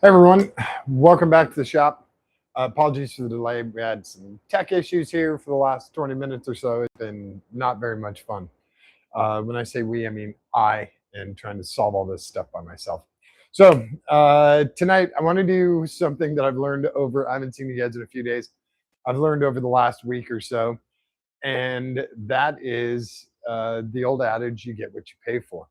Hey everyone, welcome back to the shop. Apologies for the delay. We had some tech issues here for the last 20 minutes or so. It's been not very much fun. When I say we, I mean I am trying to solve all this stuff by myself. So tonight I want to do something that I've learned over, I haven't seen you guys in a few days. I've learned over the last week or so, and that is the old adage, you get what you pay for.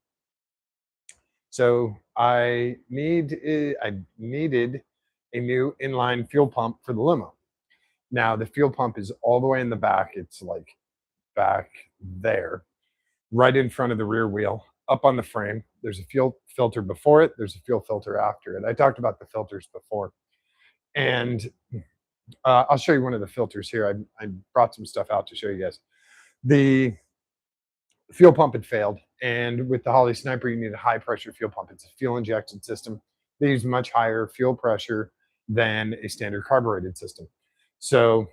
So I needed a new inline fuel pump for the limo. Now the fuel pump is all the way in the back. It's like back there, right in front of the rear wheel, up on the frame. There's a fuel filter before it. There's a fuel filter after it. I talked about the filters before, and I'll show you one of the filters here. I brought some stuff out to show you guys. The fuel pump had failed, and with the Holley Sniper you need a high pressure fuel pump. It's a fuel injected system. They use much higher fuel pressure than a standard carbureted system, so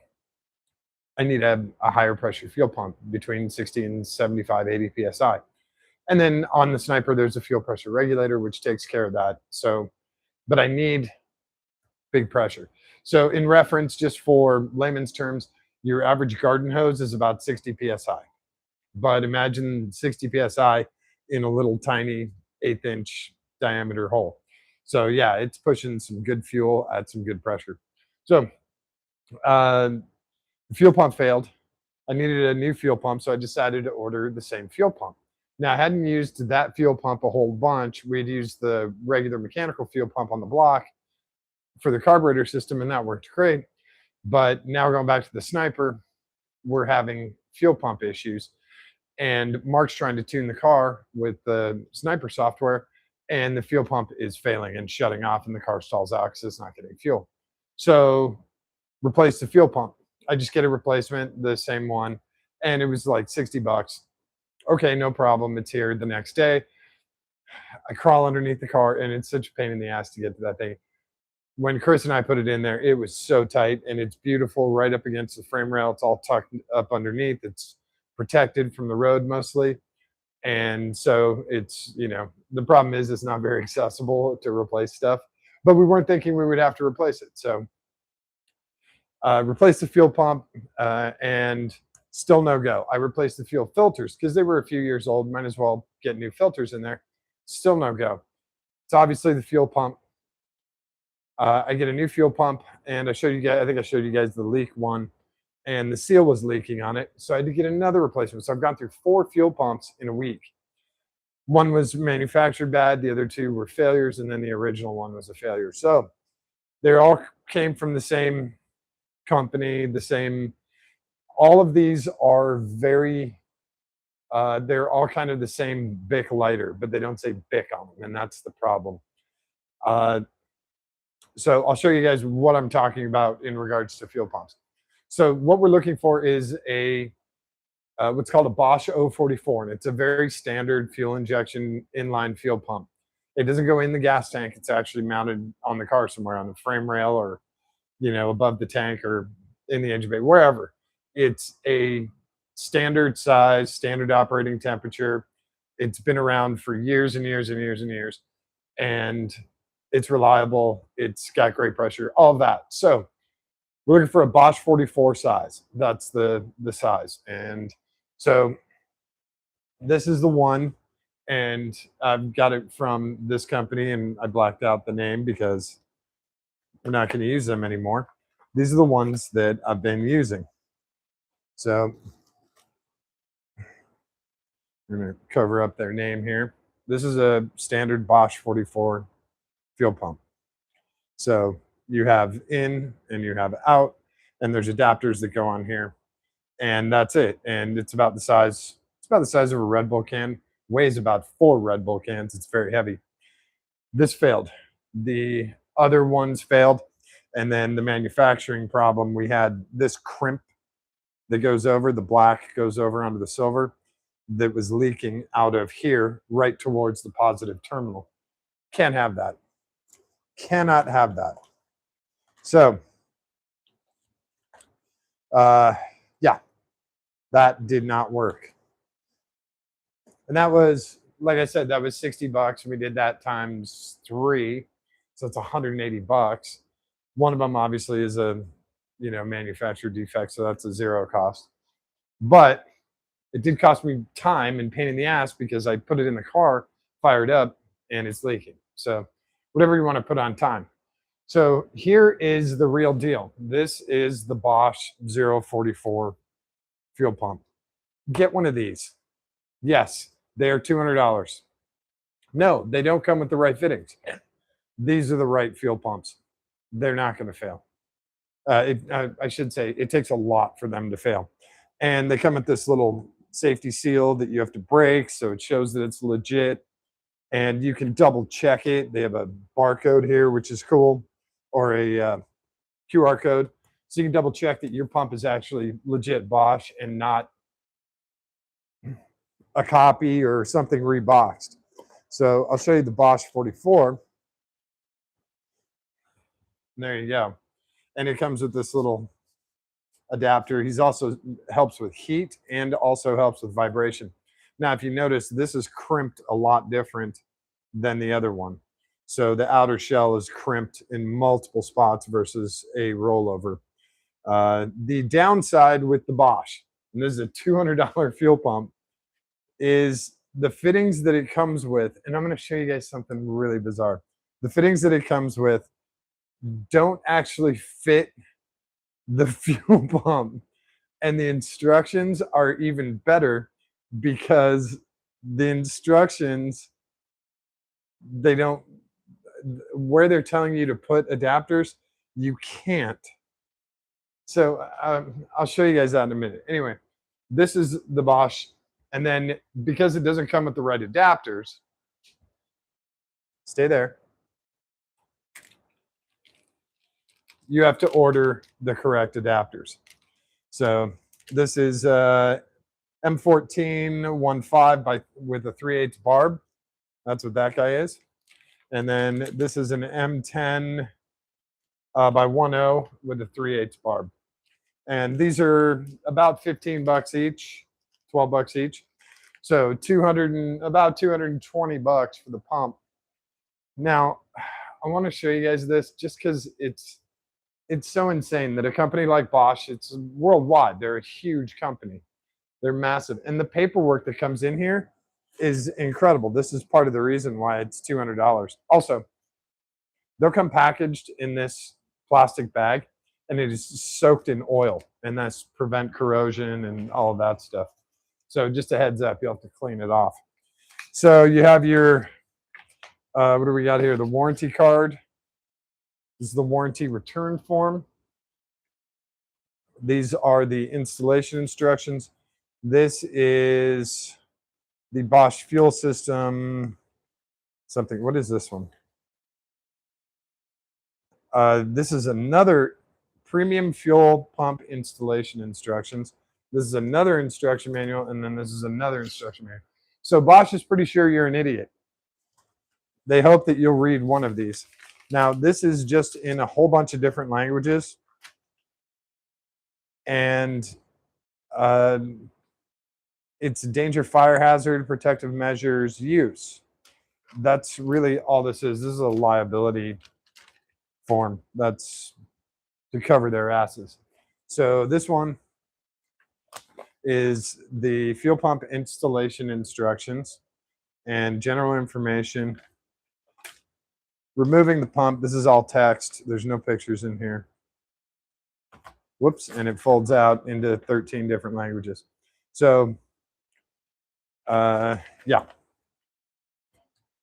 I need a higher pressure fuel pump between 60 and 75 80 psi. And then on the Sniper there's a fuel pressure regulator which takes care of that. So but I need big pressure. So in reference, just for layman's terms, your average garden hose is about 60 psi. But imagine 60 psi in a little tiny 1/8 inch diameter hole. So yeah, it's pushing some good fuel at some good pressure. So the fuel pump failed. I needed a new fuel pump, so I decided to order the same fuel pump. Now I hadn't used that fuel pump a whole bunch. We'd used the regular mechanical fuel pump on the block for the carburetor system, and that worked great. But now we're going back to the Sniper. We're having fuel pump issues, and Mark's trying to tune the car with the Sniper software, and the fuel pump is failing and shutting off, and the car stalls out because it's not getting fuel. So replace the fuel pump. I just get a replacement, the same one, and it was like 60 bucks. Okay, no problem. It's here the next day. I crawl underneath the car, and it's such a pain in the ass to get to that thing. When Chris and I put it in there, it was so tight, and it's beautiful right up against the frame rail. It's all tucked up underneath. It's protected from the road mostly. And so it's, the problem is it's not very accessible to replace stuff, but we weren't thinking we would have to replace it. So replace the fuel pump and still no go. I replaced the fuel filters because they were a few years old. Might as well get new filters in there. Still no go. It's obviously the fuel pump. I get a new fuel pump, and I think I showed you guys the leak one, and the seal was leaking on it. So I had to get another replacement. So I've gone through 4 fuel pumps in a week. One was manufactured bad, the other 2 were failures, and then the original one was a failure. So they all came from the same company, all of these are they're all kind of the same Bic lighter, but they don't say Bic on them, and that's the problem. So I'll show you guys what I'm talking about in regards to fuel pumps. So what we're looking for is a what's called a Bosch 044, and it's a very standard fuel injection inline fuel pump. It doesn't go in the gas tank. It's actually mounted on the car somewhere on the frame rail, or above the tank, or in the engine bay, wherever. It's a standard size, standard operating temperature. It's been around for years and years and years and years, and it's reliable. It's got great pressure, all of that. So we're looking for a Bosch 44 size. That's the size. And so this is the one, and I've got it from this company, and I blacked out the name because we're not going to use them anymore. These are the ones that I've been using. So I'm going to cover up their name here. This is a standard Bosch 44 fuel pump. So you have in and you have out, and there's adapters that go on here, and that's it. And it's about the size of a Red Bull can, weighs about 4 Red Bull cans. It's very heavy. This failed. The other ones failed. And then the manufacturing problem, we had this crimp that goes over, the black goes over onto the silver, that was leaking out of here right towards the positive terminal. Can't have that. Cannot have that. So yeah, that did not work. And that was, like I said, that was 60 bucks. We did that times 3. So it's 180 bucks. One of them obviously is a, manufacturer defect, so that's a zero cost. But it did cost me time and pain in the ass because I put it in the car, fired up, and it's leaking. So whatever you want to put on time. So here is the real deal. This is the Bosch 044 fuel pump. Get one of these. Yes, they are $200. No, they don't come with the right fittings. These are the right fuel pumps. They're not going to fail. I should say it takes a lot for them to fail. And they come with this little safety seal that you have to break, so it shows that it's legit. And you can double check it. They have a barcode here, which is cool, or a QR code. So you can double check that your pump is actually legit Bosch and not a copy or something reboxed. So I'll show you the Bosch 44. There you go. And it comes with this little adapter. He's also helps with heat and also helps with vibration. Now, if you notice, this is crimped a lot different than the other one. So the outer shell is crimped in multiple spots versus a rollover. The downside with the Bosch, and this is a $200 fuel pump, is the fittings that it comes with. And I'm going to show you guys something really bizarre. The fittings that it comes with don't actually fit the fuel pump, and the instructions are even better because the instructions, they don't, where they're telling you to put adapters, you can't. So I'll show you guys that in a minute. Anyway, this is the Bosch, and then because it doesn't come with the right adapters, stay there, you have to order the correct adapters. So this is M1415 with a 3/8 barb. That's what that guy is. And then this is an M10 by 10 with a 3/8 barb. And these are about 15 bucks each, 12 bucks each. So about 220 bucks for the pump. Now, I want to show you guys this just because it's so insane that a company like Bosch, it's worldwide. They're a huge company. They're massive. And the paperwork that comes in here is incredible. This is part of the reason why it's $200. Also, they'll come packaged in this plastic bag, and it is soaked in oil, and that's prevent corrosion and all of that stuff. So just a heads up, you'll have to clean it off. So you have your, what do we got here? The warranty card. This is the warranty return form. These are the installation instructions. This is the Bosch fuel system something. What is this one? This is another premium fuel pump installation instructions. This is another instruction manual, and then this is another instruction manual. So Bosch is pretty sure you're an idiot. They hope that you'll read one of these. Now, this is just in a whole bunch of different languages. And it's danger, fire hazard, protective measures, use. That's really all this is. This is a liability form. That's to cover their asses. So this one is the fuel pump installation instructions and general information. Removing the pump. This is all text. There's no pictures in here. Whoops. And it folds out into 13 different languages. So, yeah.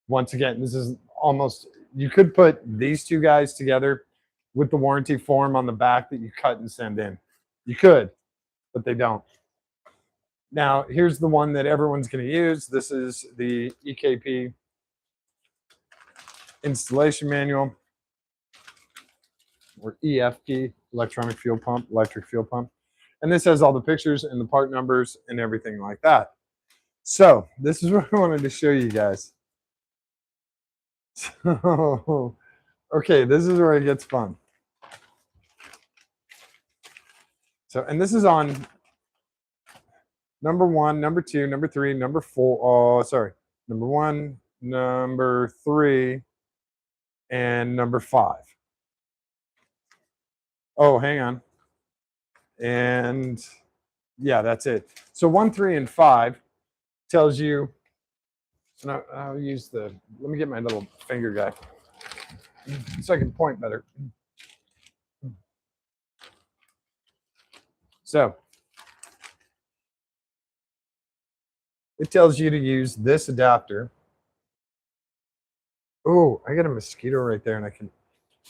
Once again, this is almost, you could put these two guys together with the warranty form on the back that you cut and send in. You could, but they don't. Now, here's the one that everyone's going to use. This is the EKP installation manual, or EFP, electronic fuel pump, electric fuel pump. And this has all the pictures and the part numbers and everything like that. So this is what I wanted to show you guys. So, okay, this is where it gets fun. So, and this is on number 1, number 2, number 3, number 4. Oh, sorry. Number 1, number 3, and number 5. Oh, hang on. And yeah, that's it. So 1, 3, and 5 tells you, and I'll use let me get my little finger guy so I can point better. So it tells you to use this adapter. Oh, I got a mosquito right there, and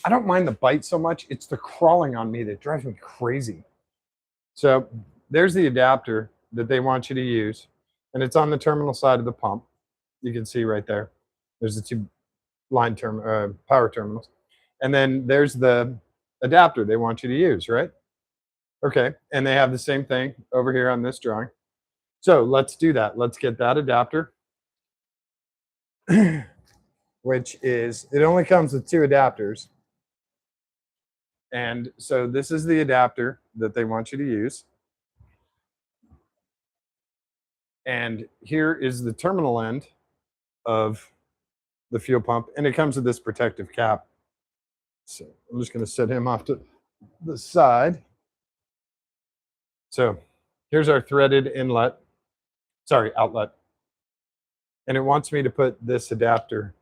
I don't mind the bite so much. It's the crawling on me that drives me crazy. So there's the adapter that they want you to use, and it's on the terminal side of the pump. You can see right there. There's the 2 power terminals. And then there's the adapter they want you to use, right? Okay, and they have the same thing over here on this drawing. So let's do that. Let's get that adapter, which is, it only comes with 2 adapters. And so this is the adapter that they want you to use. And here is the terminal end of the fuel pump, and it comes with this protective cap. So I'm just going to set him off to the side. So here's our threaded outlet. And it wants me to put this adapter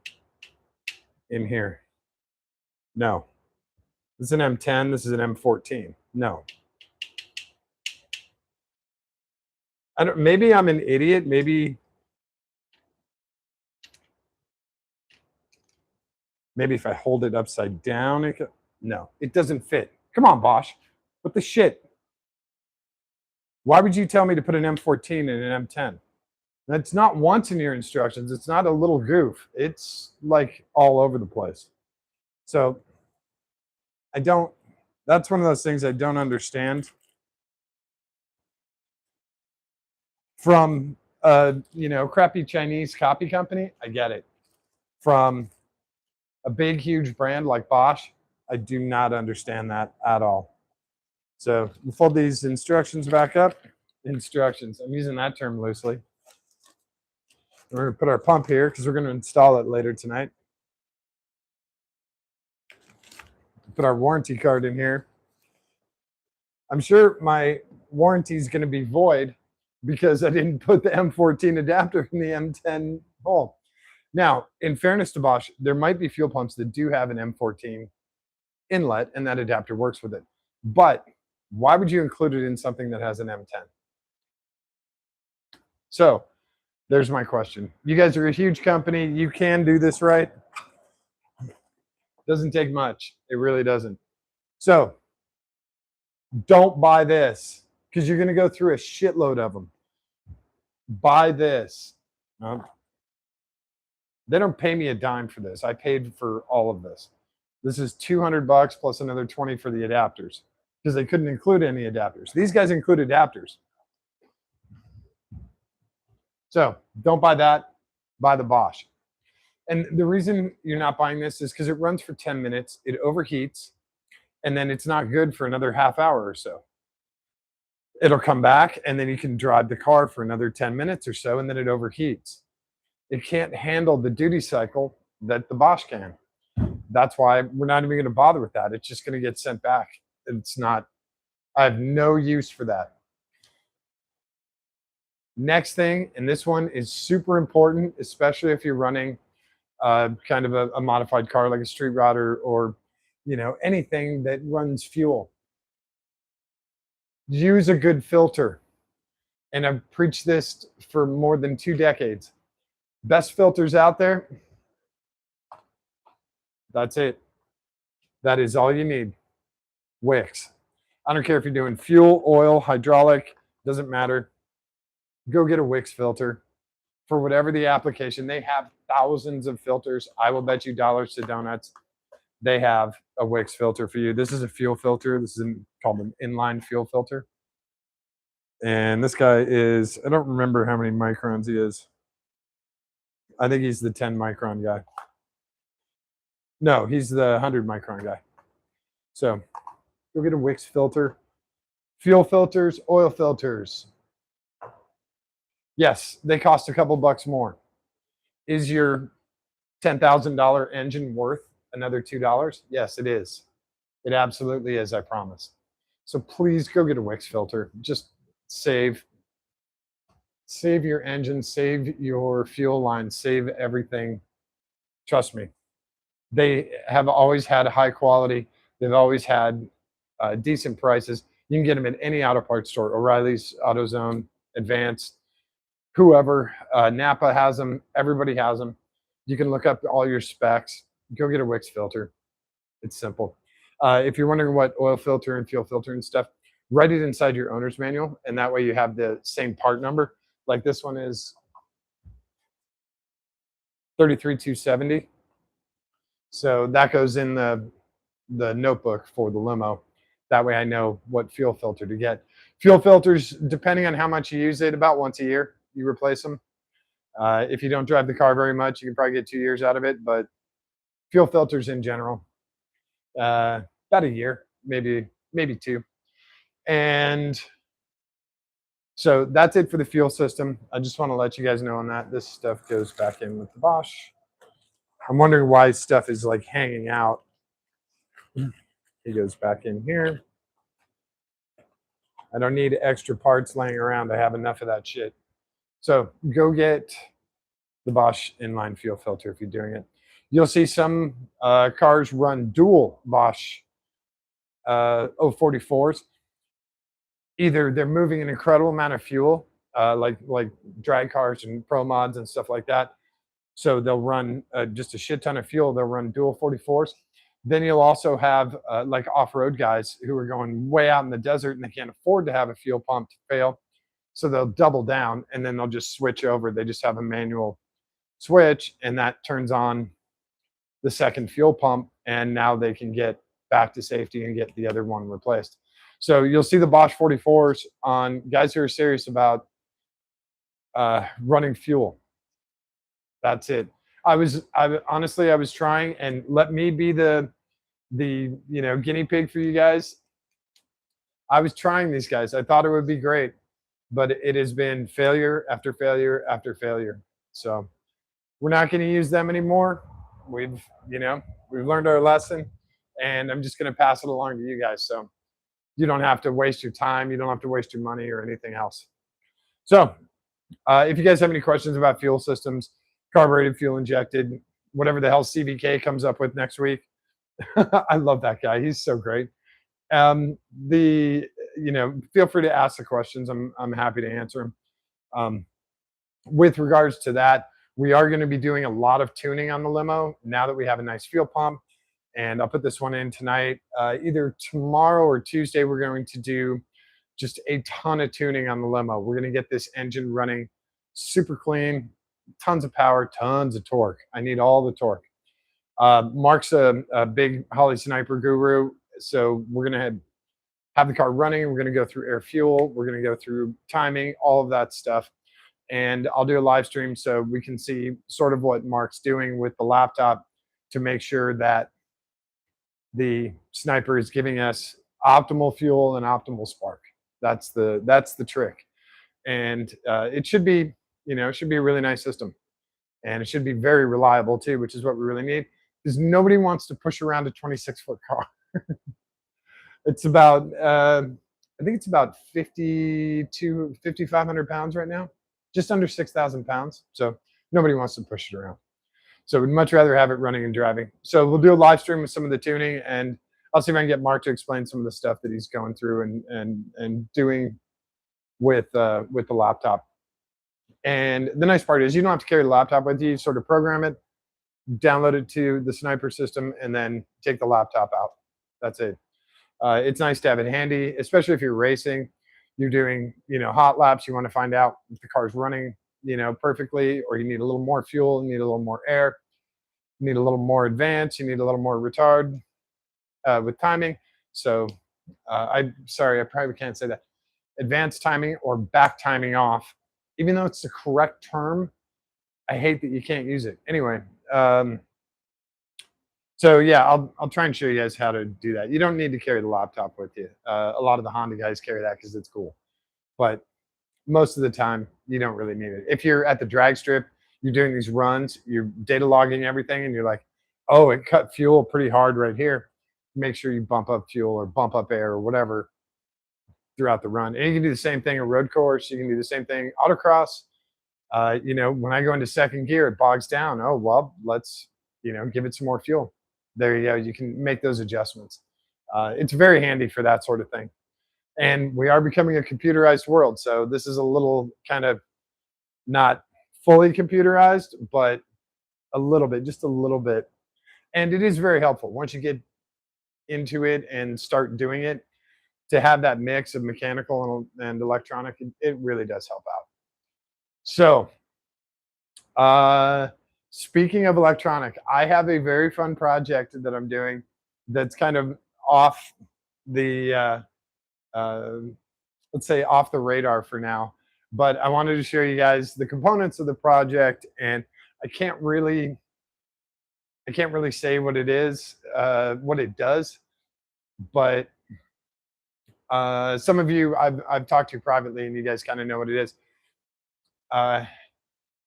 in here. No. This is an M10, this is an M14. No. Maybe I'm an idiot, maybe if I hold it upside down, no, it doesn't fit. Come on, Bosch. What the shit? Why would you tell me to put an M14 in an M10? That's not once in your instructions. It's not a little goof. It's like all over the place. So that's one of those things I don't understand. From a crappy Chinese copy company, I get it. From a big, huge brand like Bosch, I do not understand that at all. So we'll fold these instructions back up. Instructions, I'm using that term loosely. We're going to put our pump here because we're going to install it later tonight. Put our warranty card in here. I'm sure my warranty is going to be void because I didn't put the M14 adapter in the M10 hole. Now, in fairness to Bosch, there might be fuel pumps that do have an M14 inlet, and that adapter works with it. But why would you include it in something that has an M10? So there's my question. You guys are a huge company. You can do this right. Doesn't take much. It really doesn't. So don't buy this because you're going to go through a shitload of them. Buy this. They don't pay me a dime for this. I paid for all of this. This is $200 plus another 20 for the adapters because they couldn't include any adapters. These guys include adapters. So don't buy that. Buy the Bosch. And the reason you're not buying this is because it runs for 10 minutes, it overheats, and then it's not good for another half hour or so. It'll come back, and then you can drive the car for another 10 minutes or so, and then it overheats. It can't handle the duty cycle that the Bosch can. That's why we're not even going to bother with that. It's just going to get sent back. It's not, I have no use for that. Next thing, and this one is super important, especially if you're running kind of a modified car like a street rod or anything that runs fuel. Use a good filter. And I've preached this for more than 2 decades. Best filters out there. That's it. That is all you need. Wicks. I don't care if you're doing fuel, oil, hydraulic, doesn't matter. Go get a Wicks filter for whatever the application. They have thousands of filters. I will bet you dollars to donuts they have a Wicks filter for you. This is a fuel filter. This is called an inline fuel filter. And this guy is, I don't remember how many microns he is. I think he's the 10 micron guy. No, he's the 100 micron guy. So go get a Wicks filter. Fuel filters, oil filters. Yes, they cost a couple bucks more. Is your $10,000 engine worth another $2? Yes, it is. It absolutely is, I promise. So please go get a Wix filter. Just save your engine, save your fuel line, save everything. Trust me. They have always had high quality. They've always had decent prices. You can get them at any auto parts store, O'Reilly's, AutoZone, Advanced, whoever. Napa has them. Everybody has them. You can look up all your specs. Go get a Wix filter. It's simple. If you're wondering what oil filter and fuel filter and stuff, write it inside your owner's manual, and that way you have the same part number. Like this one is 33270. So that goes in the notebook for the limo. That way I know what fuel filter to get. Fuel filters, depending on how much you use it, about once a year you replace them. If you don't drive the car very much, you can probably get 2 years out of it. But fuel filters in general, about a year, maybe two. And so that's it for the fuel system. I just want to let you guys know on that. This stuff goes back in with the Bosch. I'm wondering why stuff is like hanging out. It goes back in here. I don't need extra parts laying around. I have enough of that shit. So go get the Bosch inline fuel filter if you're doing it. You'll see some cars run dual Bosch 044s. Either they're moving an incredible amount of fuel, like drag cars and pro mods and stuff like that. So they'll run just a shit ton of fuel. They'll run dual 44s. Then you'll also have like off-road guys who are going way out in the desert and they can't afford to have a fuel pump to fail. So they'll double down and then they'll just switch over. They just have a manual switch and that turns on the second fuel pump. And now they can get back to safety and get the other one replaced. So you'll see the Bosch 44s on guys who are serious about running fuel. That's it. I honestly was trying, and let me be the guinea pig for you guys. I was trying these guys. I thought it would be great, but it has been failure after failure after failure. So we're not going to use them anymore. We've learned our lesson, and I'm just going to pass it along to you guys. So you don't have to waste your time. You don't have to waste your money or anything else. So if you guys have any questions about fuel systems, carbureted, fuel injected, whatever the hell CVK comes up with next week. I love that guy. He's so great. Feel free to ask the questions. I'm happy to answer them. With regards to that, we are going to be doing a lot of tuning on the limo now that we have a nice fuel pump. And I'll put this one in tonight. Either tomorrow or Tuesday, we're going to do just a ton of tuning on the limo. We're going to get this engine running super clean, tons of power, tons of torque. I need all the torque. Mark's a big Holley Sniper guru, so we're going to have the car running. We're going to go through air fuel. We're going to go through timing, all of that stuff. And I'll do a live stream so we can see sort of what Mark's doing with the laptop to make sure that the Sniper is giving us optimal fuel and optimal spark. That's the trick. And it should be, it should be a really nice system. And it should be very reliable too, which is what we really need. Because nobody wants to push around a 26-foot car. It's about, I think it's about 5,500 pounds right now. Just under 6,000 pounds. So nobody wants to push it around. So we'd much rather have it running and driving. So we'll do a live stream with some of the tuning, and I'll see if I can get Mark to explain some of the stuff that he's going through and doing with the laptop. And the nice part is you don't have to carry the laptop with you. You sort of program it, download it to the Sniper system, and then take the laptop out. That's it. It's nice to have it handy, especially if you're racing. You're doing, hot laps. You want to find out if the car's running, perfectly, or you need a little more fuel, you need a little more air, you need a little more advance, you need a little more retard with timing. So I'm sorry, I probably can't say that. Advanced timing or back timing off. Even though it's the correct term, I hate that you can't use it. Anyway, so yeah, I'll try and show you guys how to do that. You don't need to carry the laptop with you. A lot of the Honda guys carry that because it's cool. But most of the time, you don't really need it. If you're at the drag strip, you're doing these runs, you're data logging everything, and you're like, oh, it cut fuel pretty hard right here. Make sure you bump up fuel or bump up air or whatever throughout the run. And you can do the same thing in road course. You can do the same thing autocross. When I go into second gear, it bogs down. Oh, well, let's, give it some more fuel. There you go. You can make those adjustments. It's very handy for that sort of thing. And we are becoming a computerized world. So this is a little kind of not fully computerized, but a little bit, just a little bit. And it is very helpful once you get into it and start doing it to have that mix of mechanical and electronic. It really does help out. So, uh, speaking of electronic, I have a very fun project that I'm doing that's kind of off the, uh, let's say, off the radar for now. But I wanted to show you guys the components of the project, and I can't really, I can't really say what it is, what it does, but some of you I've talked to privately, and you guys kind of know what it is. Uh,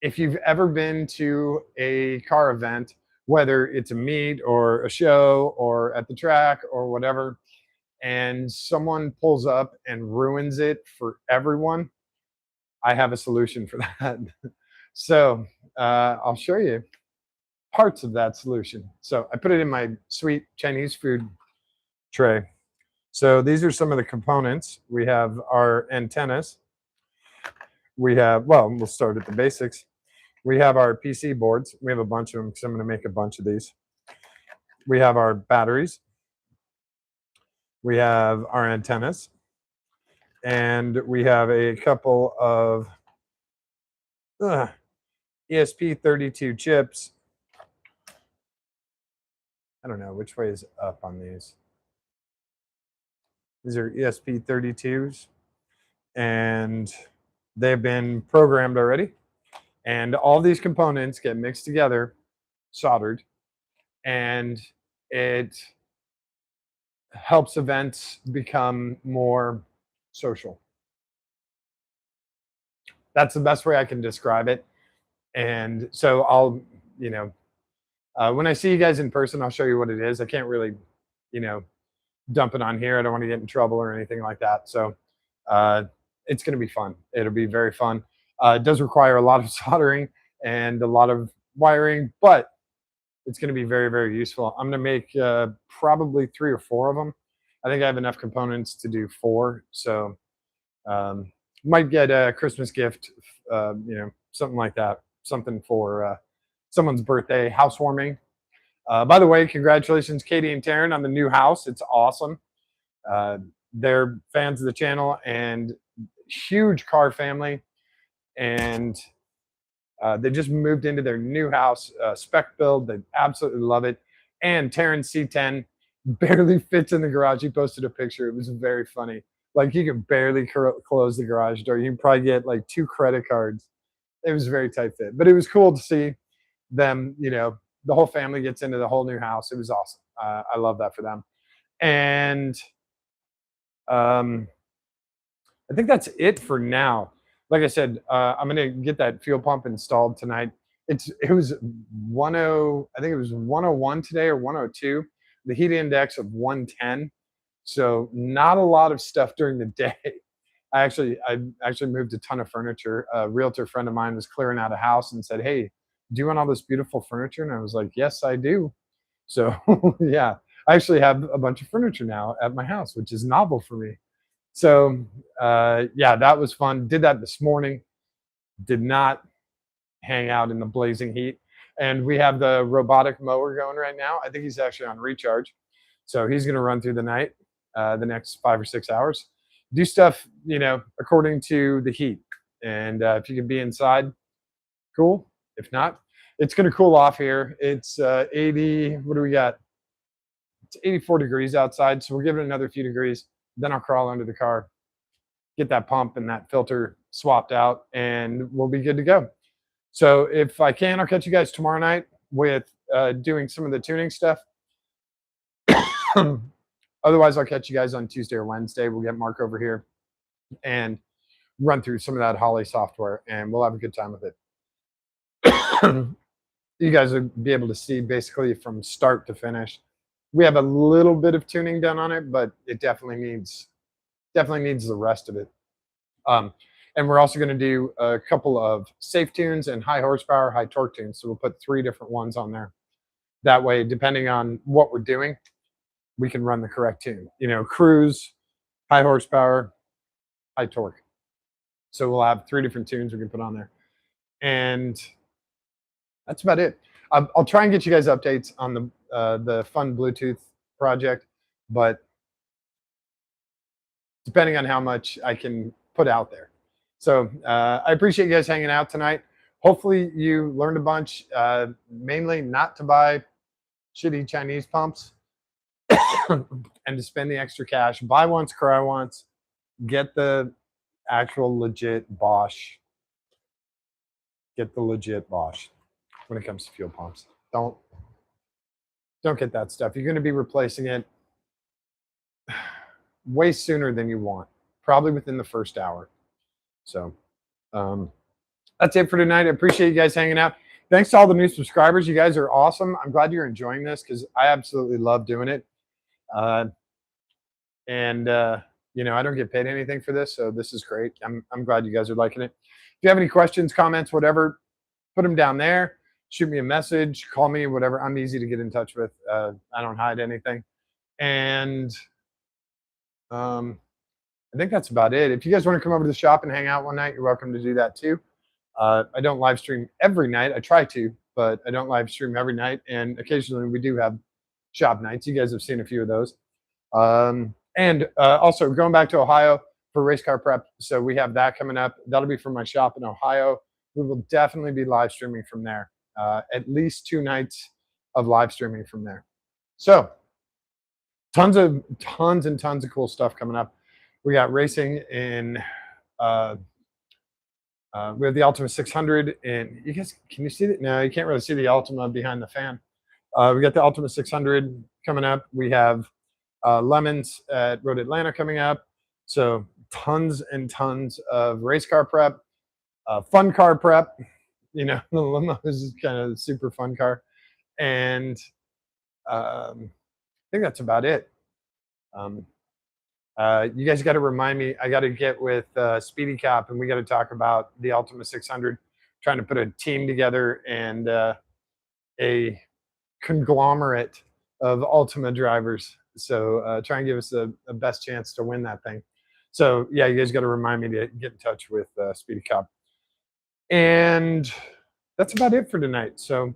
if you've ever been to a car event, whether it's a meet or a show or at the track or whatever, and someone pulls up and ruins it for everyone, I have a solution for that. So I'll show you parts of that solution. So I put it in my sweet Chinese food tray. So these are some of the components. We have our antennas. We have, well, we'll start at the basics. We have our PC boards. We have a bunch of them because I'm going to make a bunch of these. We have our batteries. We have our antennas. And we have a couple of ESP32 chips. I don't know which way is up on these. These are ESP32s, and they've been programmed already. And all these components get mixed together, soldered, and it helps events become more social. That's the best way I can describe it. And so when I see you guys in person, I'll show you what it is. I can't really, you know, dump it on here. I don't want to get in trouble or anything like that. So it's going to be fun. It'll be very fun. It does require a lot of soldering and a lot of wiring, but it's going to be very, very useful. I'm going to make probably 3 or 4 of them. I think I have enough components to do 4. So might get a Christmas gift, something like that, something for someone's birthday, housewarming. By the way, congratulations, Katie and Taryn, on the new house. It's awesome. They're fans of the channel and huge car family. And they just moved into their new house, spec build. They absolutely love it. And Taryn's C10 barely fits in the garage. He posted a picture. It was very funny. Like, you can barely close the garage door. You can probably get like 2 credit cards. It was a very tight fit, but it was cool to see them, the whole family gets into the whole new house. It was awesome. I love that for them. And I think that's it for now. Like I said, I'm gonna get that fuel pump installed tonight. It was 10, I think it was 101 today or 102. The heat index of 110. So not a lot of stuff during the day. I actually moved a ton of furniture. A realtor friend of mine was clearing out a house and said, "Hey, do you want all this beautiful furniture?" And I was like, "Yes, I do." So yeah, I actually have a bunch of furniture now at my house, which is novel for me. So yeah, that was fun. Did that this morning. Did not hang out in the blazing heat. And we have the robotic mower going right now. I think he's actually on recharge. So he's going to run through the night, the next 5 or 6 hours. Do stuff, according to the heat. And if you can be inside, cool. If not, it's going to cool off here. It's 80, what do we got? It's 84 degrees outside. So we'll give it another few degrees. Then I'll crawl under the car, get that pump and that filter swapped out, and we'll be good to go. So if I can, I'll catch you guys tomorrow night with doing some of the tuning stuff. Otherwise, I'll catch you guys on Tuesday or Wednesday. We'll get Mark over here and run through some of that Holly software, and we'll have a good time with it. you guys will be able to see basically from start to finish. We have a little bit of tuning done on it, but it definitely needs the rest of it. Um, and we're also going to do a couple of safe tunes and high horsepower, high torque tunes. So we'll put 3 different ones on there. That way, depending on what we're doing, we can run the correct tune. Cruise, high horsepower, high torque. So we'll have 3 different tunes we can put on there. And that's about it. I'll try and get you guys updates on the fun Bluetooth project, but depending on how much I can put out there. So I appreciate you guys hanging out tonight. Hopefully you learned a bunch, mainly not to buy shitty Chinese pumps and to spend the extra cash. Buy once, cry once. Get the actual legit Bosch. Get the legit Bosch when it comes to fuel pumps. Don't get that stuff. You're going to be replacing it way sooner than you want, probably within the first hour. So that's it for tonight. I appreciate you guys hanging out. Thanks to all the new subscribers. You guys are awesome. I'm glad you're enjoying this because I absolutely love doing it. I don't get paid anything for this, so this is great. I'm glad you guys are liking it. If you have any questions, comments, whatever, put them down there. Shoot me a message, call me, whatever. I'm easy to get in touch with. I don't hide anything. And I think that's about it. If you guys want to come over to the shop and hang out one night, you're welcome to do that too. I don't live stream every night. I try to, but I don't live stream every night. And occasionally we do have shop nights. You guys have seen a few of those. And also going back to Ohio for race car prep. So we have that coming up. That'll be from my shop in Ohio. We will definitely be live streaming from there. At least 2 nights of live streaming from there. So tons and tons of cool stuff coming up. We got racing in we have the Ultima 600, and you guys, can you see it? No, you can't really see the Ultima behind the fan. We got the Ultima 600 coming up. We have Lemons at Road Atlanta coming up. So tons and tons of race car prep, fun car prep. The limo is kind of a super fun car. And I think that's about it. You guys got to remind me. I got to get with Speedy Cop, and we got to talk about the Ultima 600. Trying to put a team together and a conglomerate of Ultima drivers. So try and give us the best chance to win that thing. So yeah, you guys got to remind me to get in touch with Speedy Cop. And that's about it for tonight. So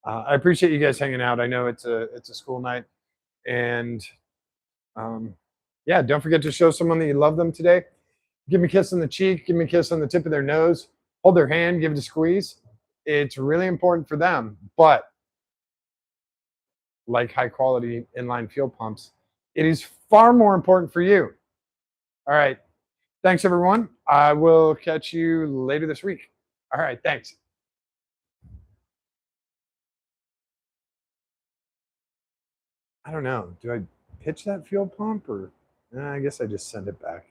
I appreciate you guys hanging out. I know it's a school night, and yeah, don't forget to show someone that you love them today. Give them a kiss on the cheek. Give them a kiss on the tip of their nose. Hold their hand. Give it a squeeze. It's really important for them. But like high quality inline fuel pumps, it is far more important for you. All right. Thanks, everyone. I will catch you later this week. All right. Thanks. I don't know. Do I pitch that fuel pump or I guess I just send it back.